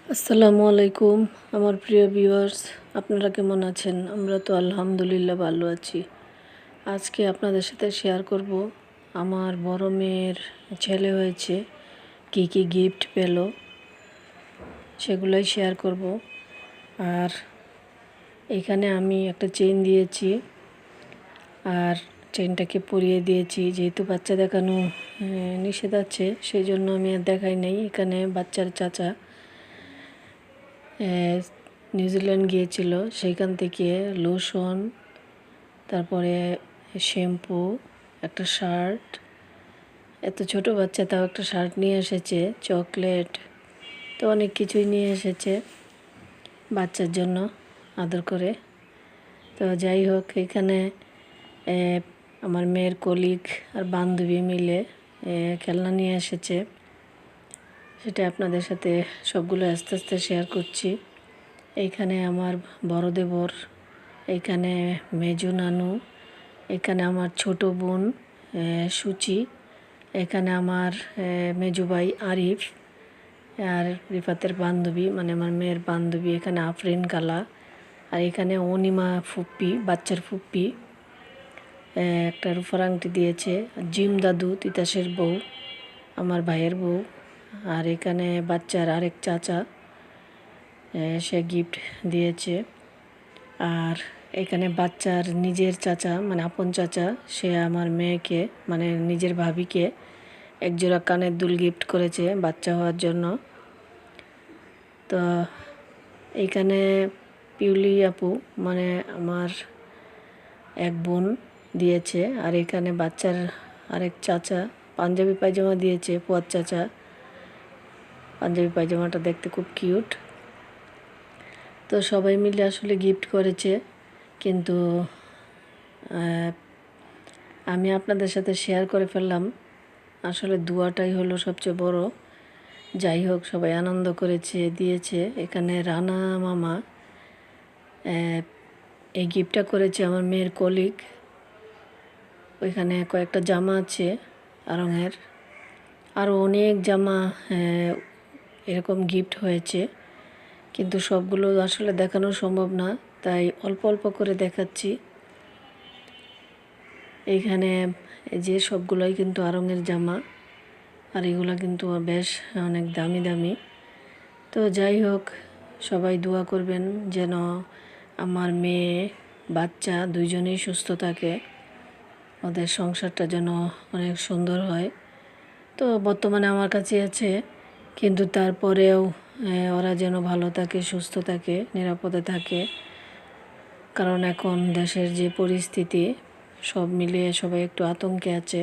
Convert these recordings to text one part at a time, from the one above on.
আসসালামু আলাইকুম আমার প্রিয় ভিউয়ার্স, আপনারা কেমন আছেন? আমরা তো আলহামদুলিল্লাহ ভালো আছি। আজকে আপনাদের সাথে শেয়ার করব আমার বড় মেয়ের ছেলে হয়েছে, কি কি গিফট পেল সেগুলোই শেয়ার করব। আর এখানে আমি একটা চেইন দিয়েছি, আর চেইনটাকে পরিয়ে দিয়েছি। যেহেতু বাচ্চা দেখানো নিষেধ আছে, সেই জন্য আমি আর দেখাই নাই। এখানে বাচ্চার চাচা নিউজিল্যান্ড গিয়েছিল, সেইখান থেকে লোশন, তারপরে শ্যাম্পু, একটা শার্ট, এত ছোট বাচ্চা তাও একটা শার্ট নিয়ে এসেছে, চকলেট, তো অনেক কিছুই নিয়ে এসেছে বাচ্চার জন্য আদর করে। তো যাই হোক, এখানে আমার মেয়ের কলিগ আর বান্ধবী মিলে খেলনা নিয়ে এসেছে, সেটা আপনাদের সাথে সবগুলো আস্তে আস্তে শেয়ার করছি। এইখানে আমার বড় দেবর, এইখানে মেজো নানু, এখানে আমার ছোট বোন সুচি, এখানে আমার মেজো ভাই আরিফ, আর রিফাতের বান্ধবী মানে আমার মেয়ের বান্ধবী, এখানে আফরিন কালা, আর এখানে অনিমা ফুপ্পি, বাচ্চার ফুপ্পি একটা রূপার আংটি দিয়েছে। জিম দাদু, তিতাসের বউ, আমার ভাইয়ের বউ, আর এখানে বাচ্চার আরেক চাচা সে গিফট দিয়েছে। আর এখানে বাচ্চার নিজের চাচা মানে আপন চাচা, সে আমার মেয়েকে মানে নিজের ভাবিকে একজোড়া কানের দুল গিফট করেছে বাচ্চা হওয়ার জন্য। তো এইখানে পিউলি আপু মানে আমার এক বোন দিয়েছে। আর এখানে বাচ্চার আরেক চাচা পাঞ্জাবি পায়জামা দিয়েছে, ফুয়াদ চাচা। পাঞ্জাবি পায়জামাটা দেখতে খুব কিউট। তো সবাই মিলে আসলে গিফট করেছে, কিন্তু আমি আপনাদের সাথে শেয়ার করে ফেললাম। আসলে দুয়াটাই হলো সবচেয়ে বড়। যাই হোক, সবাই আনন্দ করেছে, দিয়েছে। এখানে রানা মামা এই গিফটটা করেছে আমার মেয়ের কলিগ। ওইখানে কয়েকটা জামা আছে রঙের, আরও অনেক জামা এরকম গিফট হয়েছে, কিন্তু সবগুলো আসলে দেখানো সম্ভব না, তাই অল্প অল্প করে দেখাচ্ছি। এইখানে যে সবগুলোই কিন্তু আরঙের জামা, আর এগুলো কিন্তু বেশ অনেক দামি দামি। তো যাই হোক, সবাই দোয়া করবেন যেন আমার মেয়ে বাচ্চা দুইজনেই সুস্থ থাকে, ওদের সংসারটা যেন অনেক সুন্দর হয়। তো বর্তমানে আমার কাছে আছে, কিন্তু তারপরেও ওরা যেন ভালো থাকে, সুস্থ থাকে, নিরাপদে থাকে। কারণ এখন দেশের যে পরিস্থিতি, সব মিলিয়ে সবাই একটু আতঙ্কে আছে।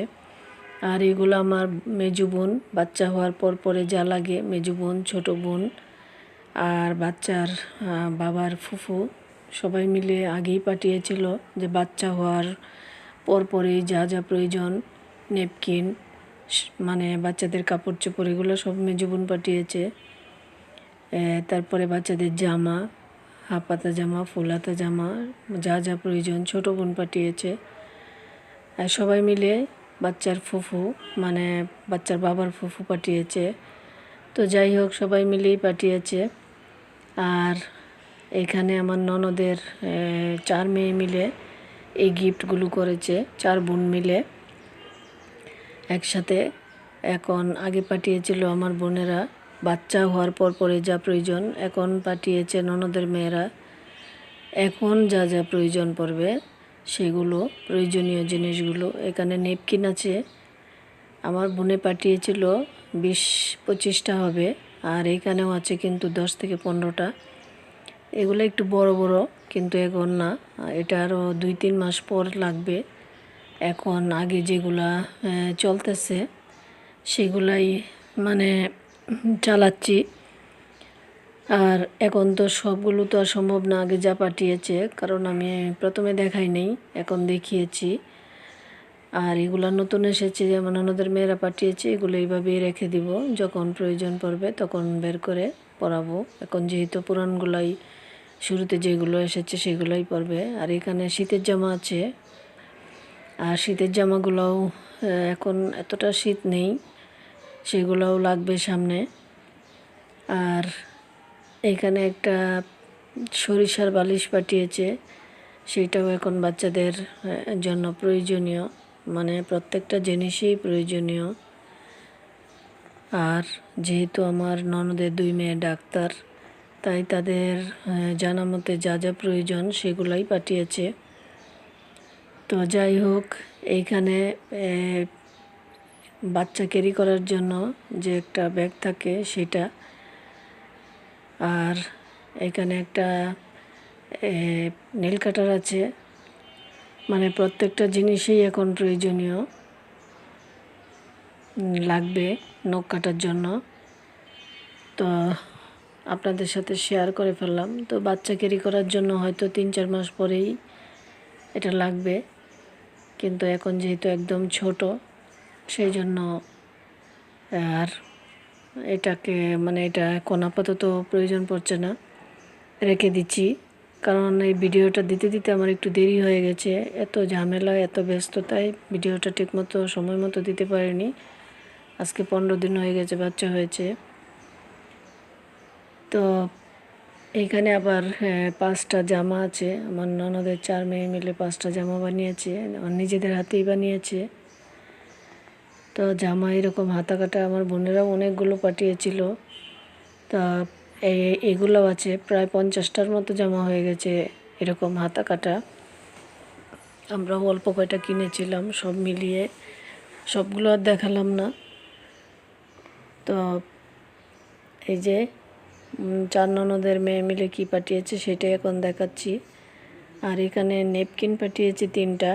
আর এগুলো আমার মেজো বোন বাচ্চা হওয়ার পরে যা লাগে, মেজো বোন, ছোটো বোন আর বাচ্চার বাবার ফুফু সবাই মিলে আগেই পাঠিয়েছিল, যে বাচ্চা হওয়ার পরেই যা যা প্রয়োজন, নেপকিন মানে বাচ্চাদের কাপড় চোপড়, এগুলো সব মেজো বোন পাঠিয়েছে। তারপরে বাচ্চাদের জামা, হাফ হাতা জামা, ফুল হাতা জামা, যা যা প্রয়োজন ছোটো বোন পাঠিয়েছে। আর সবাই মিলে বাচ্চার ফুফু মানে বাচ্চার বাবার ফুফু পাঠিয়েছে। তো যাই হোক, সবাই মিলেই পাঠিয়েছে। আর এখানে আমার ননদের 4 মেয়ে মিলে এই গিফটগুলো করেছে, 4 বোন মিলে একসাথে। এখন আগে পাঠিয়েছিল আমার বোনেরা বাচ্চা হওয়ার পরে যা প্রয়োজন, এখন পাঠিয়েছে ননদের মেয়েরা এখন যা যা প্রয়োজন পড়বে সেগুলো, প্রয়োজনীয় জিনিসগুলো। এখানে নেপকিন আছে, আমার বোনে পাঠিয়েছিল 20-25টা হবে, আর এখানেও আছে কিন্তু 10 থেকে 15টা। এগুলো একটু বড় বড়, কিন্তু এখন না, এটা আরও 2-3 মাস পর লাগবে। এখন আগে যেগুলা চলতেছে সেগুলাই মানে চালাচ্ছি। আর এখন তো সবগুলো তো আর সম্ভব না আগে যা পাঠিয়েছে, কারণ আমি প্রথমে দেখাই নেই, এখন দেখিয়েছি। আর এগুলো নতুন এসেছে, যেমন ওনাদের মেয়েরা পাঠিয়েছে, এগুলো এইভাবেই রেখে দিব, যখন প্রয়োজন পড়বে তখন বের করে পরাবো। এখন যেহেতু পুরানগুলাই শুরুতে যেগুলো এসেছে সেগুলোই পরবে। আর এখানে শীতের জামা আছে, আর শীতের জামাগুলোও এখন এতটা শীত নেই, সেগুলোও লাগবে সামনে। আর এখানে একটা সরিষার বালিশ পাঠিয়েছে, সেটাও এখন বাচ্চাদের জন্য প্রয়োজনীয়, মানে প্রত্যেকটা জিনিসই প্রয়োজনীয়। আর যেহেতু আমার ননদের 2 মেয়ে ডাক্তার, তাই তাদের জানা মতে যা যা প্রয়োজন সেগুলাই পাঠিয়েছে। তো যাই হোক, এইখানে বাচ্চা ক্যারি করার জন্য যে একটা ব্যাগ থাকে সেটা, আর এখানে একটা নেল কাটার আছে, মানে প্রত্যেকটা জিনিসই এখন প্রয়োজনীয় লাগবে নখ কাটার জন্য। তো আপনাদের সাথে শেয়ার করে ফেললাম। তো বাচ্চা ক্যারি করার জন্য হয়তো 3-4 মাস পরেই এটা লাগবে, কিন্তু এখন যেহেতু একদম ছোট, সেই জন্য আর এটাকে মানে এটা এখন আপাতত প্রয়োজন পড়ছে না, রেখে দিচ্ছি। কারণ এই ভিডিওটা দিতে দিতে আমার একটু দেরি হয়ে গেছে, এত ঝামেলা এত ব্যস্ততায় ভিডিওটা ঠিকমতো সময় মতো দিতে পারিনি। আজকে 15 দিন হয়ে গেছে বাচ্চা হয়েছে। তো এইখানে আবার 5টা জামা আছে, আমার ননদের 4 মেয়ে মিলে 5টা জামা বানিয়েছে, নিজেদের হাতেই বানিয়েছে। তো জামা এরকম হাতা কাটা আমার বোনেরাও অনেকগুলো পাঠিয়েছিল। তা এগুলোও আছে, প্রায় 50টার মতো জামা হয়ে গেছে এরকম হাতা কাটা। আমরাও অল্প কয়টা কিনেছিলাম, সব মিলিয়ে সবগুলো আর দেখালাম না। তো এই যে 4 ননদের মেয়ে মিলে কি পাঠিয়েছে সেটাই এখন দেখাচ্ছি। আর এখানে নেপকিন পাঠিয়েছে 3টা।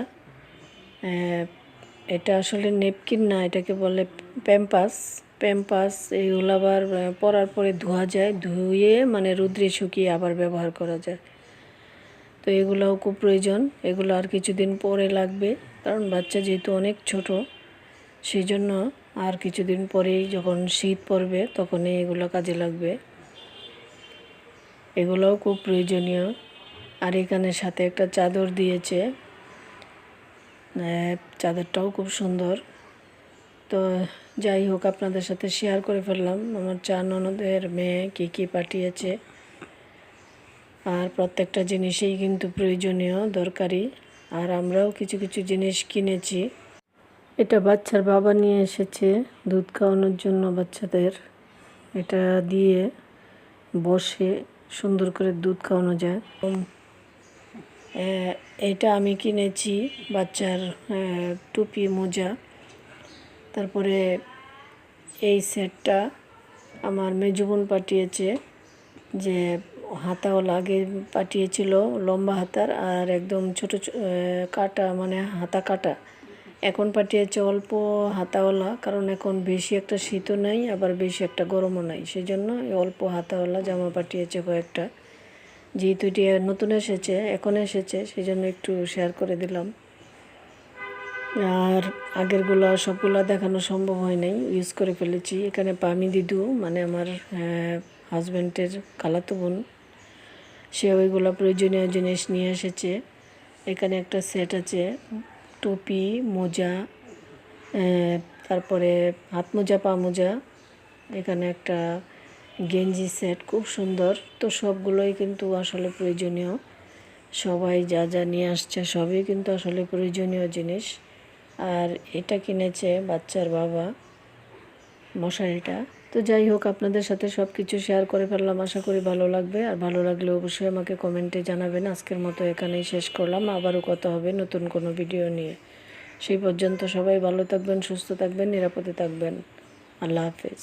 এটা আসলে নেপকিন না, এটাকে বলে প্যাম্পাস। প্যাম্পাস এইগুলো আবার পরার পরে ধোয়া যায়, ধুয়ে মানে রোদ্রে শুকিয়ে আবার ব্যবহার করা যায়। তো এগুলোও খুব প্রয়োজন, এগুলো আর কিছুদিন পরে লাগবে, কারণ বাচ্চা যেহেতু অনেক ছোট, সেই জন্য আর কিছুদিন পরেই যখন শীত পড়বে তখনই এগুলো কাজে লাগবে। এগুলোও খুব প্রয়োজনীয়। আর এখানে সাথে একটা চাদর দিয়েছে, চাদরটাও খুব সুন্দর। তো যাই হোক, আপনাদের সাথে শেয়ার করে ফেললাম আমার 4 ননদের মেয়ে কী কী পাঠিয়েছে। আর প্রত্যেকটা জিনিসই কিন্তু প্রয়োজনীয়, দরকারি। আর আমরাও কিছু কিছু জিনিস কিনেছি। এটা বাচ্চার বাবা নিয়ে এসেছে দুধ খাওয়ানোর জন্য বাচ্চাদের। এটা দিয়ে বসে সুন্দর করে দুধ খাওয়ানো যায়। এটা আমি কিনেছি বাচ্চার টুপি, মোজা। তারপরে এই সেটটা আমার মেজো বোন পাঠিয়েছে, যে হাতাওয়ালা আগে পাঠিয়েছিল লম্বা হাতার, আর একদম ছোটো কাটা মানে হাতা কাটা। এখন পাঠিয়েছে অল্প হাতাওয়ালা, কারণ এখন বেশি একটা শীতও নাই আবার বেশি একটা গরমও নাই, সেই জন্য অল্প হাতাওয়ালা জামা পাঠিয়েছে কয়েকটা। যেহেতু এটি নতুন এসেছে, এখন এসেছে, সেই জন্য একটু শেয়ার করে দিলাম। আর আগেরগুলো সবগুলো দেখানো সম্ভব হয় নাই, ইউজ করে ফেলেছি। এখানে পামি দিদু মানে আমার হাজব্যান্ডের খালাতো বোন, সে ওইগুলো প্রয়োজনীয় জিনিস নিয়ে এসেছে। এখানে একটা সেট আছে, টুপি, মোজা, তারপরে হাত মোজা, পা মোজা। এখানে একটা গেঞ্জি সেট, খুব সুন্দর। তো সবগুলোই কিন্তু আসলে প্রয়োজনীয়, সবাই যা যা নিয়ে আসছে সবই কিন্তু আসলে প্রয়োজনীয় জিনিস। আর এটা কিনেছে বাচ্চার বাবা, মশারিটা। তো যাই হোক, আপনাদের সাথে সব কিছু শেয়ার করে ফেললাম, আশা করি ভালো লাগবে। আর ভালো লাগলে অবশ্যই আমাকে কমেন্টে জানাবেন। আজকের মতো এখানেই শেষ করলাম, আবারও কথা হবে নতুন কোনো ভিডিও নিয়ে। সেই পর্যন্ত সবাই ভালো থাকবেন, সুস্থ থাকবেন, নিরাপদে থাকবেন। আল্লাহ হাফেজ।